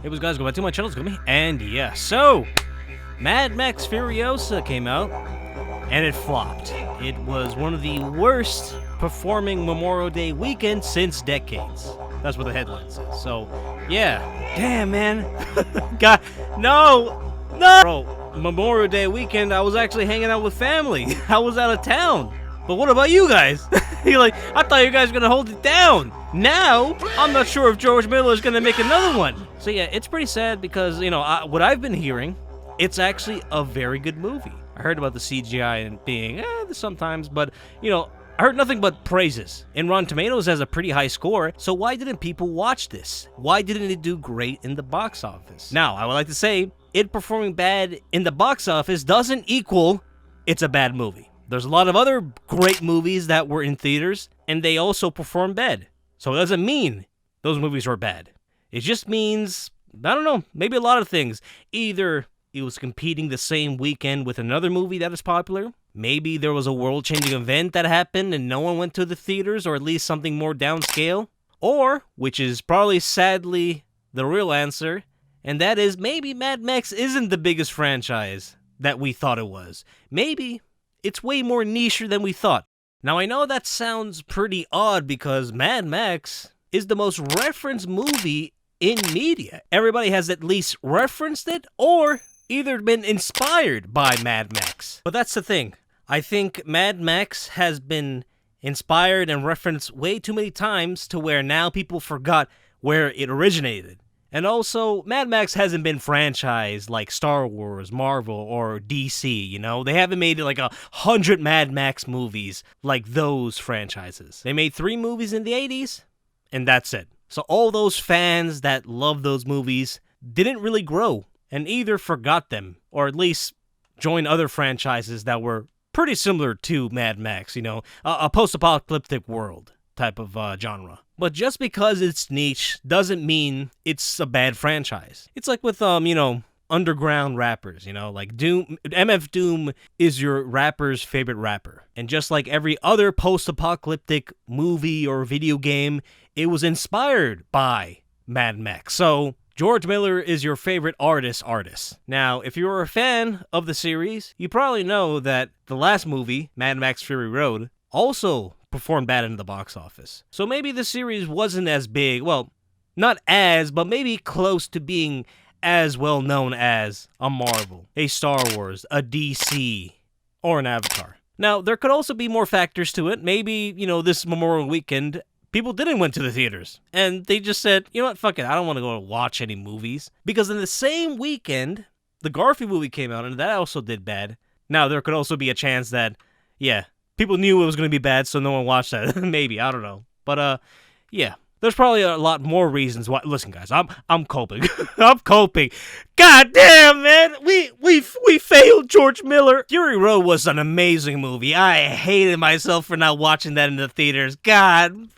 Hey, what's guys, go back to my channel, it's gonna be, and yeah, so, Mad Max Furiosa came out, and it flopped. It was one of the worst performing Memorial Day weekend since decades. That's what the headline says, so, yeah. Damn, man. God, no! Bro, Memorial Day weekend, I was actually hanging out with family. I was out of town. But what about you guys? You're like, I thought you guys were gonna hold it down. Now, I'm not sure if George Miller is gonna make another one. So yeah, it's pretty sad because, you know, what I've been hearing, it's actually a very good movie. I heard about the CGI and being, sometimes, but, you know, I heard nothing but praises. And Rotten Tomatoes has a pretty high score, so why didn't people watch this? Why didn't it do great in the box office? Now, I would like to say, it performing bad in the box office doesn't equal it's a bad movie. There's a lot of other great movies that were in theaters, and they also performed bad. So it doesn't mean those movies were bad. It just means, I don't know, maybe a lot of things. Either it was competing the same weekend with another movie that is popular. Maybe there was a world-changing event that happened and no one went to the theaters, or at least something more downscale. Or, which is probably sadly the real answer, and that is maybe Mad Max isn't the biggest franchise that we thought it was. Maybe it's way more niche than we thought. Now, I know that sounds pretty odd because Mad Max is the most referenced movie in media. Everybody has at least referenced it or either been inspired by Mad Max. But that's the thing. I think Mad Max has been inspired and referenced way too many times to where now people forgot where it originated. And also, Mad Max hasn't been franchised like Star Wars, Marvel, or DC, you know? They haven't made like 100 Mad Max movies like those franchises. They made 3 movies in the 80s, and that's it. So all those fans that love those movies didn't really grow, and either forgot them, or at least joined other franchises that were pretty similar to Mad Max, you know? A post-apocalyptic world type of genre. But just because it's niche doesn't mean it's a bad franchise. It's like with, you know, underground rappers, you know, like Doom. MF Doom is your rapper's favorite rapper. And just like every other post-apocalyptic movie or video game, it was inspired by Mad Max. So George Miller is your favorite artist. Now, if you're a fan of the series, you probably know that the last movie, Mad Max Fury Road, also performed bad in the box office. So maybe the series wasn't as big, well, not as, but maybe close to being as well known as a Marvel, a Star Wars, a DC, or an Avatar. Now, there could also be more factors to it. Maybe, you know, this Memorial Weekend, people didn't went to the theaters, and they just said, you know what, fuck it, I don't want to go watch any movies. Because in the same weekend, the Garfield movie came out, and that also did bad. Now, there could also be a chance that, yeah, people knew it was going to be bad, so no one watched that. Maybe, I don't know. But, yeah. There's probably a lot more reasons why. Listen, guys, I'm coping. I'm coping. God damn, man. We failed George Miller. Fury Road was an amazing movie. I hated myself for not watching that in the theaters. God.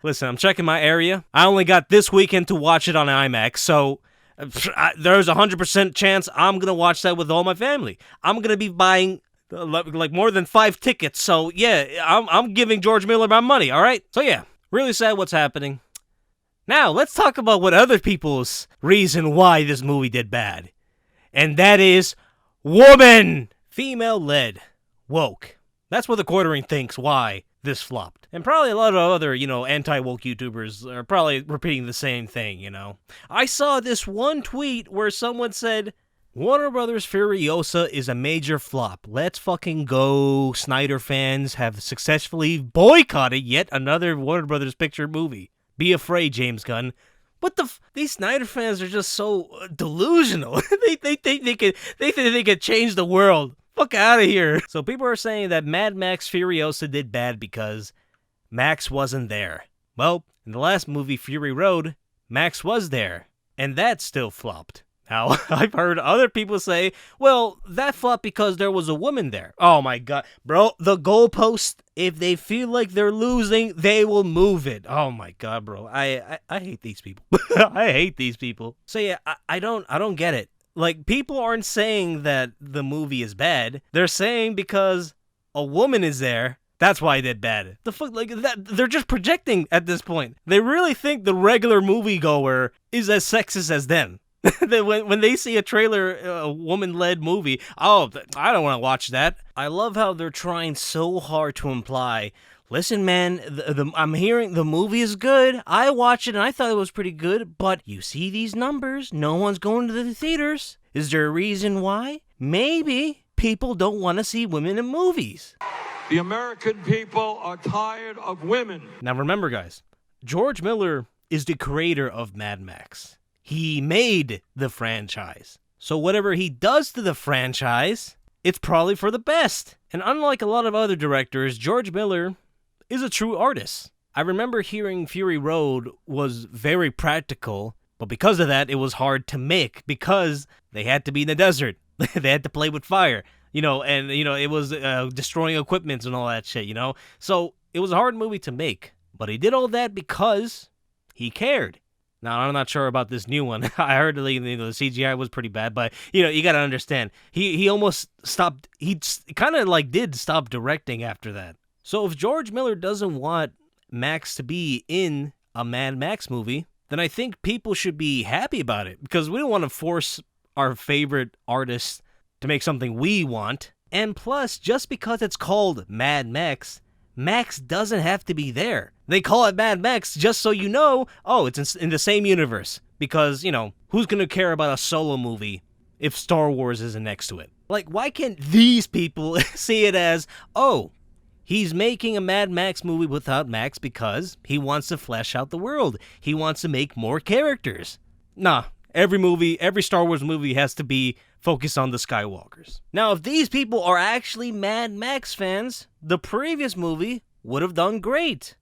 Listen, I'm checking my area. I only got this weekend to watch it on IMAX, so there's a 100% chance I'm going to watch that with all my family. I'm going to be buying like more than 5 tickets, so yeah, I'm giving George Miller my money, alright? So yeah, really sad what's happening. Now, let's talk about what other people's reason why this movie did bad. And that is, woman! Female-led. Woke. That's what the Quartering thinks why this flopped. And probably a lot of other, you know, anti-woke YouTubers are probably repeating the same thing, you know? I saw this one tweet where someone said, Warner Brothers Furiosa is a major flop. Let's fucking go. Snyder fans have successfully boycotted yet another Warner Brothers picture movie. Be afraid, James Gunn. What the these Snyder fans are just so delusional. they think they could change the world. Fuck out of here. So people are saying that Mad Max Furiosa did bad because Max wasn't there. Well, in the last movie, Fury Road, Max was there. And that still flopped. Now, I've heard other people say, well, that flopped because there was a woman there. Oh my god. Bro, the goalpost, if they feel like they're losing, they will move it. Oh my god, bro. I hate these people. I hate these people. So yeah, I don't get it. Like, people aren't saying that the movie is bad. They're saying because a woman is there, That's why I did bad. The fuck, like that? They're just projecting at this point. They really think the regular moviegoer is as sexist as them. when they see a trailer, a woman-led movie, oh, I don't want to watch that. I love how they're trying so hard to imply, listen, man, I'm hearing the movie is good. I watched it and I thought it was pretty good, but you see these numbers. No one's going to the theaters. Is there a reason why? Maybe people don't want to see women in movies. The American people are tired of women. Now remember, guys, George Miller is the creator of Mad Max. He made the franchise. So whatever he does to the franchise, it's probably for the best. And unlike a lot of other directors, George Miller is a true artist. I remember hearing Fury Road was very practical, but because of that, it was hard to make because they had to be in the desert. They had to play with fire, and, it was destroying equipment and all that shit, So it was a hard movie to make, but he did all that because he cared. Now, I'm not sure about this new one. I heard the CGI was pretty bad, but, you got to understand. He almost stopped. He kind of did stop directing after that. So if George Miller doesn't want Max to be in a Mad Max movie, then I think people should be happy about it because we don't want to force our favorite artists to make something we want. And plus, just because it's called Mad Max, Max doesn't have to be there. They call it Mad Max just so you know, oh, it's in the same universe. Because, who's going to care about a solo movie if Star Wars isn't next to it? Like, why can't these people see it as, oh, he's making a Mad Max movie without Max because he wants to flesh out the world. He wants to make more characters. Nah, every Star Wars movie has to be focused on the Skywalkers. Now, if these people are actually Mad Max fans, the previous movie would have done great.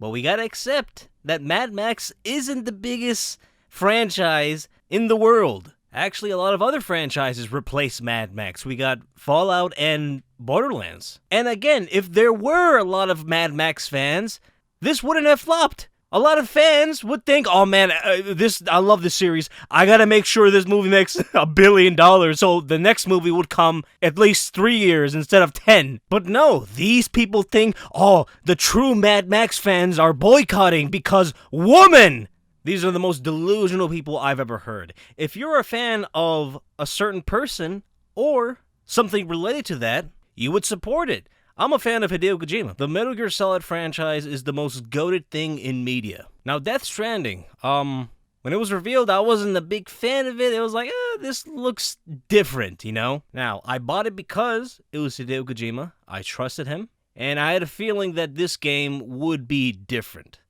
But we gotta accept that Mad Max isn't the biggest franchise in the world. Actually, a lot of other franchises replace Mad Max. We got Fallout and Borderlands. And again, if there were a lot of Mad Max fans, this wouldn't have flopped. A lot of fans would think, oh man, I love this series. I gotta make sure this movie makes $1 billion, so the next movie would come at least 3 years instead of 10. But no, these people think, oh, the true Mad Max fans are boycotting because woman! These are the most delusional people I've ever heard. If you're a fan of a certain person or something related to that, you would support it. I'm a fan of Hideo Kojima. The Metal Gear Solid franchise is the most goated thing in media. Now, Death Stranding, when it was revealed, I wasn't a big fan of it. It was like, this looks different, Now, I bought it because it was Hideo Kojima. I trusted him, and I had a feeling that this game would be different.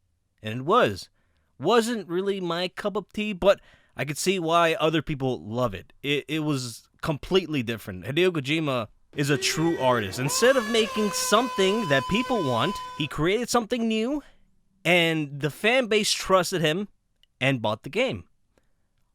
And it was. Wasn't really my cup of tea, but I could see why other people love it. It was completely different. Hideo Kojima is a true artist. Instead of making something that people want, he created something new, and the fan base trusted him and bought the game.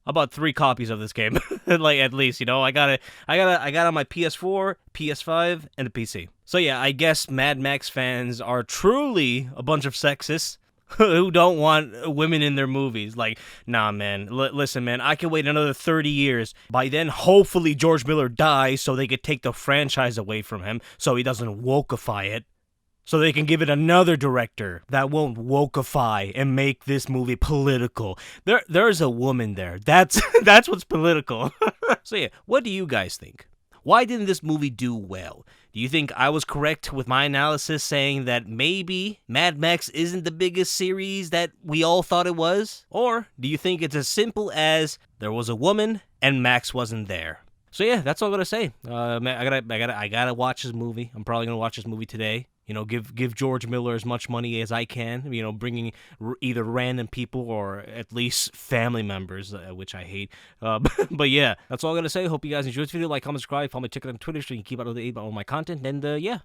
I bought 3 copies of this game, at least, I got it on my PS4, PS5, and the PC. So yeah, I guess Mad Max fans are truly a bunch of sexists who don't want women in their movies. Like, nah, man. Listen, man, I can wait another 30 years. By then, hopefully, George Miller dies so they could take the franchise away from him so he doesn't wokeify it. So they can give it another director that won't wokeify and make this movie political. There's a woman there. That's what's political. So yeah, what do you guys think? Why didn't this movie do well? Do you think I was correct with my analysis saying that maybe Mad Max isn't the biggest series that we all thought it was? Or do you think it's as simple as there was a woman and Max wasn't there? So yeah, that's all I'm gonna say. I gotta watch this movie. I'm probably gonna watch this movie today. Give George Miller as much money as I can, bringing either random people or at least family members, which I hate. But yeah, that's all I'm going to say. Hope you guys enjoyed this video. Like, comment, subscribe, follow my TikTok and Twitter so you can keep up to date on all my content. And yeah,